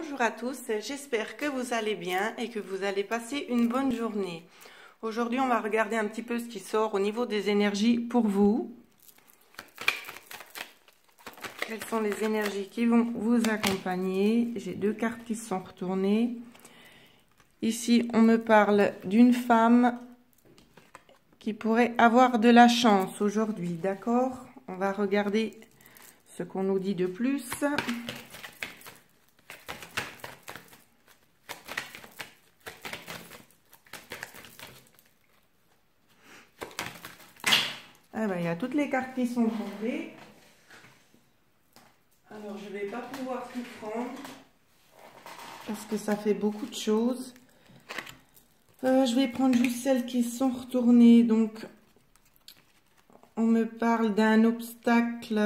Bonjour à tous, j'espère que vous allez bien et que vous allez passer une bonne journée. Aujourd'hui, on va regarder un petit peu ce qui sort au niveau des énergies pour vous. Quelles sont les énergies qui vont vous accompagner? J'ai deux cartes qui sont retournées. Ici, on me parle d'une femme qui pourrait avoir de la chance aujourd'hui, d'accord? On va regarder ce qu'on nous dit de plus. Ah ben, il y a toutes les cartes qui sont tombées. Alors, je ne vais pas pouvoir tout prendre parce que ça fait beaucoup de choses. Je vais prendre juste celles qui sont retournées. Donc, on me parle d'un obstacle.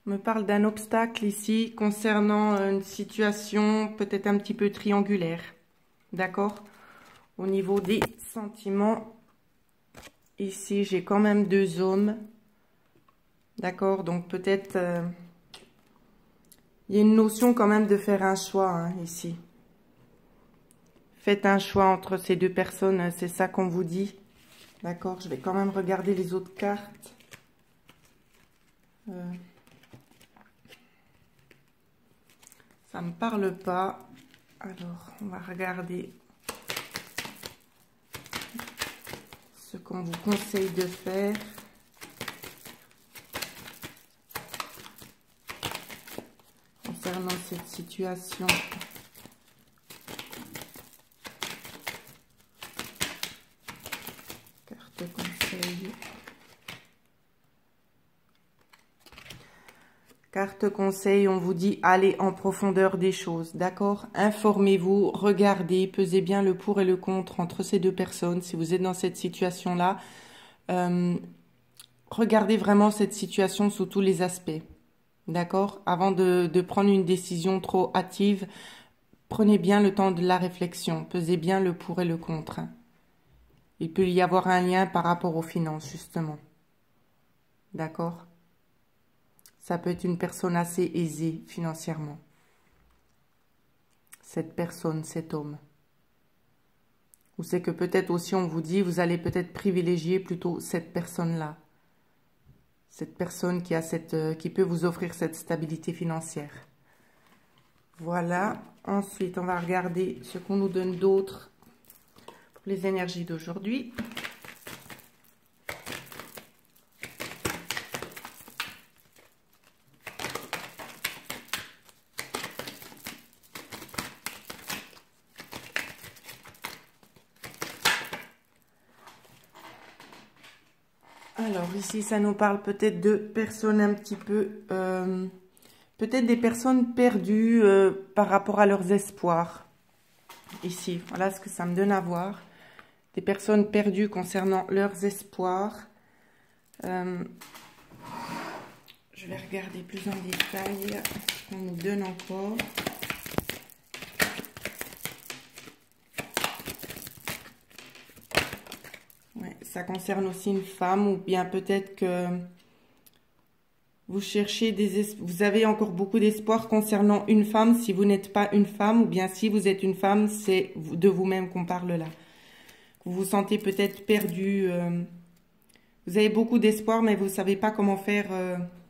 On me parle d'un obstacle ici concernant une situation peut-être un petit peu triangulaire. D'accord? Au niveau des sentiments. Ici, j'ai quand même deux hommes. D'accord? Donc, peut-être... il y a une notion quand même de faire un choix, hein, ici. Faites un choix entre ces deux personnes, c'est ça qu'on vous dit. D'accord? Je vais quand même regarder les autres cartes. Ça ne me parle pas. Alors, on va regarder ce qu'on vous conseille de faire. Concernant cette situation. Carte conseil. Carte conseil, on vous dit allez en profondeur des choses, d'accord? Informez-vous, regardez, pesez bien le pour et le contre entre ces deux personnes. Si vous êtes dans cette situation-là, regardez vraiment cette situation sous tous les aspects, d'accord? Avant de prendre une décision trop hâtive, prenez bien le temps de la réflexion, pesez bien le pour et le contre. Il peut y avoir un lien par rapport aux finances, justement. D'accord? Ça peut être une personne assez aisée financièrement. Cette personne, cet homme. Ou c'est que peut-être aussi on vous dit, vous allez peut-être privilégier plutôt cette personne-là. Cette personne qui peut vous offrir cette stabilité financière. Voilà. Ensuite, on va regarder ce qu'on nous donne d'autre pour les énergies d'aujourd'hui. Alors ici, ça nous parle peut-être de personnes un petit peu... peut-être des personnes perdues par rapport à leurs espoirs. Ici, voilà ce que ça me donne à voir. Des personnes perdues concernant leurs espoirs. Je vais regarder plus en détail ce qu'on nous donne encore. Ouais, ça concerne aussi une femme ou bien peut-être que vous cherchez vous avez encore beaucoup d'espoir concernant une femme si vous n'êtes pas une femme, ou bien si vous êtes une femme, c'est de vous-même qu'on parle là. Vous vous sentez peut-être perdu. Vous avez beaucoup d'espoir, mais vous ne savez pas comment faire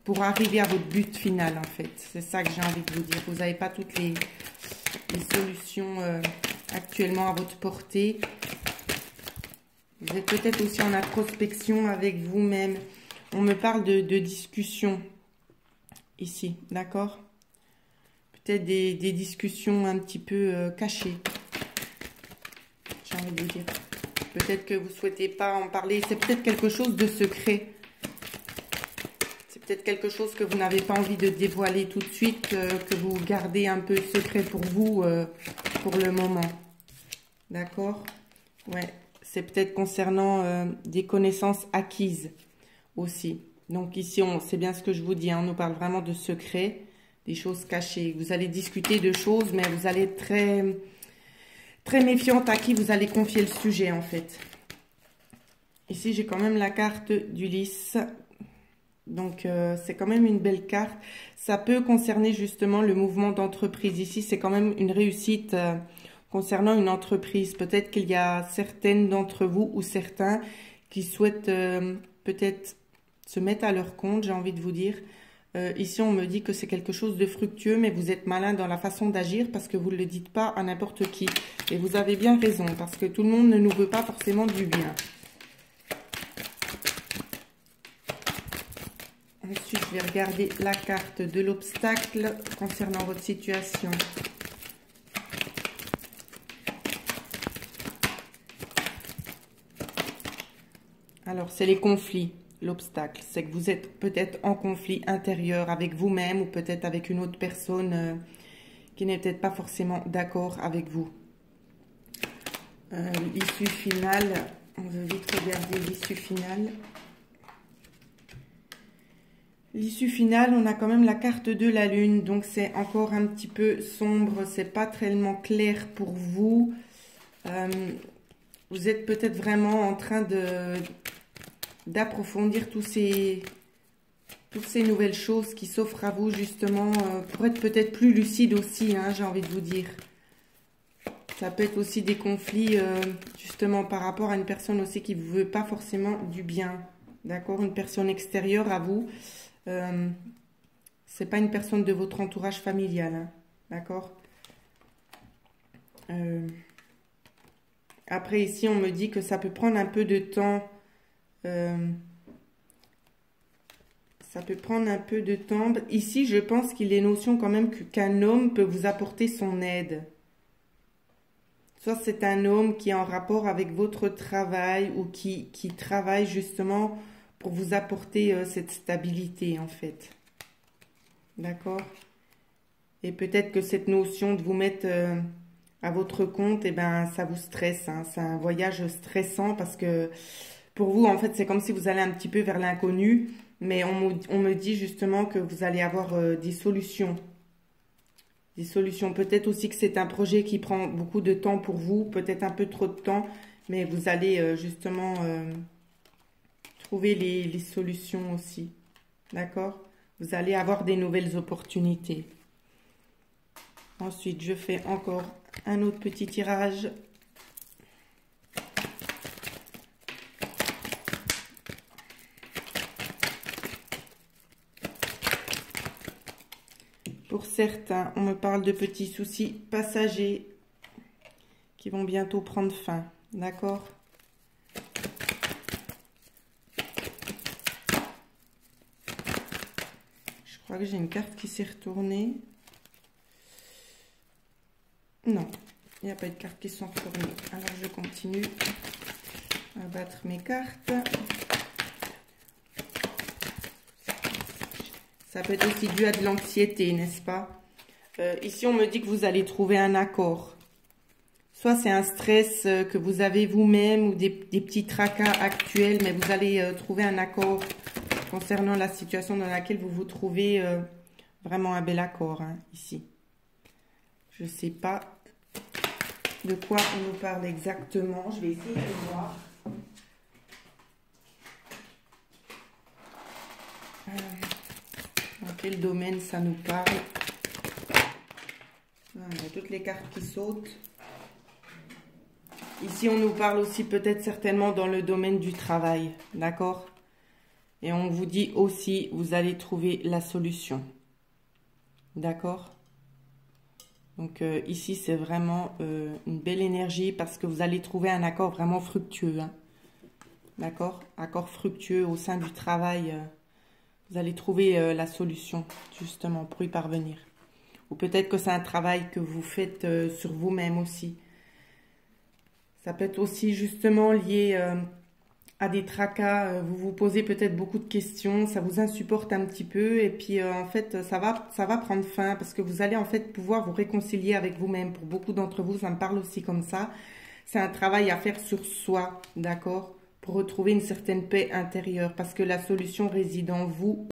pour arriver à votre but final, en fait. C'est ça que j'ai envie de vous dire. Vous n'avez pas toutes les solutions actuellement à votre portée. Vous êtes peut-être aussi en introspection avec vous-même. On me parle de discussions ici, d'accord? Peut-être des discussions un petit peu cachées. J'ai envie de vous dire. Peut-être que vous ne souhaitez pas en parler. C'est peut-être quelque chose de secret. C'est peut-être quelque chose que vous n'avez pas envie de dévoiler tout de suite, que vous gardez un peu secret pour vous pour le moment. D'accord? Ouais. C'est peut-être concernant des connaissances acquises aussi. Donc ici, c'est bien ce que je vous dis, hein, on nous parle vraiment de secrets, des choses cachées. Vous allez discuter de choses, mais vous allez être très méfiante à qui vous allez confier le sujet, en fait. Ici, j'ai quand même la carte d'Ulysse. Donc, c'est quand même une belle carte. Ça peut concerner justement le mouvement d'entreprise. Ici, c'est quand même une réussite concernant une entreprise. Peut-être qu'il y a certaines d'entre vous ou certains qui souhaitent peut-être se mettre à leur compte, j'ai envie de vous dire. Ici, on me dit que c'est quelque chose de fructueux, mais vous êtes malin dans la façon d'agir parce que vous ne le dites pas à n'importe qui. Et vous avez bien raison, parce que tout le monde ne nous veut pas forcément du bien. Ensuite, je vais regarder la carte de l'obstacle concernant votre situation. Alors, c'est les conflits. L'obstacle, c'est que vous êtes peut-être en conflit intérieur avec vous-même ou peut-être avec une autre personne qui n'est peut-être pas forcément d'accord avec vous. L'issue finale, on veut vite regarder l'issue finale. L'issue finale, on a quand même la carte de la lune, donc c'est encore un petit peu sombre, c'est pas tellement clair pour vous. Vous êtes peut-être vraiment en train d'approfondir toutes ces nouvelles choses qui s'offrent à vous justement pour être peut-être plus lucide aussi, hein, j'ai envie de vous dire. Ça peut être aussi des conflits justement par rapport à une personne aussi qui ne vous veut pas forcément du bien, d'accord? Une personne extérieure à vous, c'est pas une personne de votre entourage familial, hein, d'accord? Après ici on me dit que ça peut prendre un peu de temps. Ça peut prendre un peu de temps. Ici, je pense qu'il est notion quand même qu'un homme peut vous apporter son aide. Soit c'est un homme qui est en rapport avec votre travail ou qui travaille justement pour vous apporter cette stabilité en fait. D'accord? Et peut-être que cette notion de vous mettre à votre compte, eh ben, ça vous stresse, hein. C'est un voyage stressant parce que pour vous, en fait, c'est comme si vous allez un petit peu vers l'inconnu, mais on me dit justement que vous allez avoir des solutions. Des solutions. Peut-être aussi que c'est un projet qui prend beaucoup de temps pour vous, peut-être un peu trop de temps, mais vous allez justement trouver les solutions aussi. D'accord? Vous allez avoir des nouvelles opportunités. Ensuite, je fais encore un autre petit tirage. Pour certains, on me parle de petits soucis passagers qui vont bientôt prendre fin. D'accord? Je crois que j'ai une carte qui s'est retournée. Non, il n'y a pas de cartes qui sont retournées. Alors, je continue à battre mes cartes. Ça peut être aussi dû à de l'anxiété, n'est-ce pas? Ici, on me dit que vous allez trouver un accord. Soit c'est un stress que vous avez vous-même ou des petits tracas actuels, mais vous allez trouver un accord concernant la situation dans laquelle vous vous trouvez. Vraiment un bel accord, hein, ici. Je ne sais pas de quoi on nous parle exactement. Je vais essayer de voir. Dans quel domaine ça nous parle? Voilà, toutes les cartes qui sautent. Ici, on nous parle aussi peut-être certainement dans le domaine du travail, d'accord? Et on vous dit aussi, vous allez trouver la solution, d'accord? Donc ici, c'est vraiment une belle énergie parce que vous allez trouver un accord vraiment fructueux, hein, d'accord? Accord fructueux au sein du travail. Vous allez trouver la solution, justement, pour y parvenir. Ou peut-être que c'est un travail que vous faites sur vous-même aussi. Ça peut être aussi, justement, lié à des tracas. Vous vous posez peut-être beaucoup de questions, ça vous insupporte un petit peu. Et puis, en fait, ça va prendre fin parce que vous allez, en fait, pouvoir vous réconcilier avec vous-même. Pour beaucoup d'entre vous, ça me parle aussi comme ça. C'est un travail à faire sur soi, d'accord? Pour retrouver une certaine paix intérieure parce que la solution réside en vous